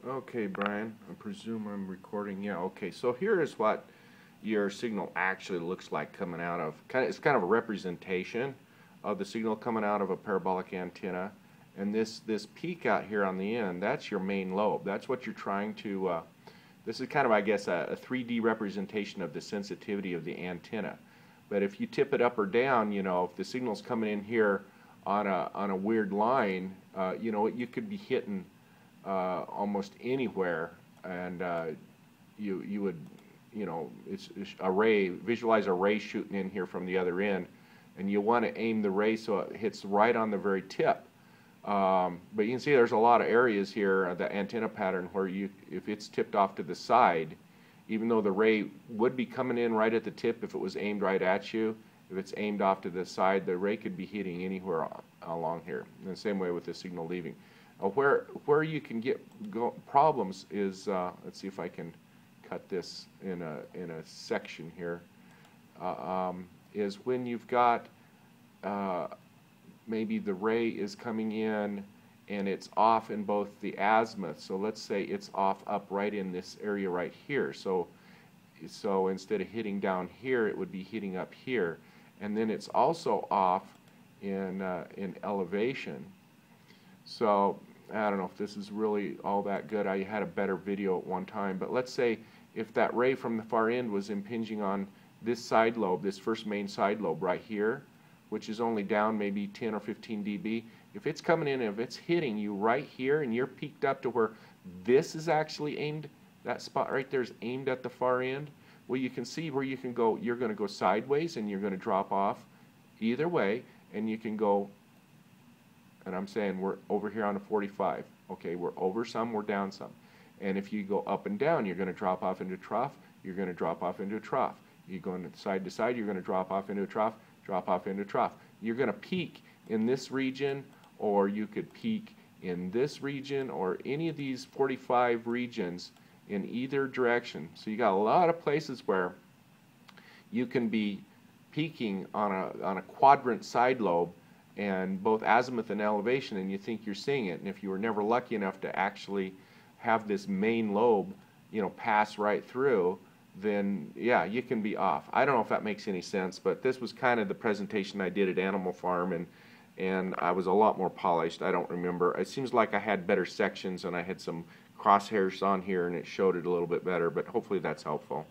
Okay, Brian, I presume I'm recording. Yeah, okay. So here is what your signal actually looks like coming out of. It's kind of a representation of the signal coming out of a parabolic antenna. And this peak out here on the end, that's your main lobe. That's what you're trying to, this is kind of, I guess, a 3D representation of the sensitivity of the antenna. But if you tip it up or down, you know, if the signal's coming in here on a weird line, you know, you could be hitting almost anywhere, and you would, you know, it's a ray. Visualize a ray shooting in here from the other end, and you want to aim the ray so it hits right on the very tip. But you can see there's a lot of areas here, the antenna pattern, where if it's tipped off to the side, even though the ray would be coming in right at the tip if it was aimed right at you, if it's aimed off to the side, the ray could be hitting anywhere along here. In the same way with the signal leaving. Where you can get problems is, let's see if I can cut this in a section here, is when you've got maybe the ray is coming in and it's off in both the azimuth. So let's say it's off up right in this area right here. So instead of hitting down here, it would be hitting up here. And then it's also off in elevation. So I don't know if this is really all that good. I had a better video at one time. But let's say if that ray from the far end was impinging on this side lobe, this first main side lobe right here, which is only down maybe 10 or 15 dB, if it's coming in, if it's hitting you right here and you're peaked up to where this is actually aimed, that spot right there is aimed at the far end, well, you can see where you can go. You're going to go sideways and you're going to drop off either way, and you can go, and I'm saying we're over here on a 45. Okay, we're over some, we're down some. And if you go up and down, you're going to drop off into trough, you're going to drop off into a trough. You're going side to side, you're going to drop off into a trough, drop off into a trough. You're going to peak in this region, or you could peak in this region, or any of these 45 regions in either direction. So you got a lot of places where you can be peaking on a quadrant side lobe, and both azimuth and elevation, and you think you're seeing it. And if you were never lucky enough to actually have this main lobe, you know, pass right through, then yeah, you can be off. I don't know if that makes any sense, but this was kind of the presentation I did at Animal Farm, and I was a lot more polished. I don't remember. It seems like I had better sections and I had some crosshairs on here and it showed it a little bit better, but hopefully that's helpful.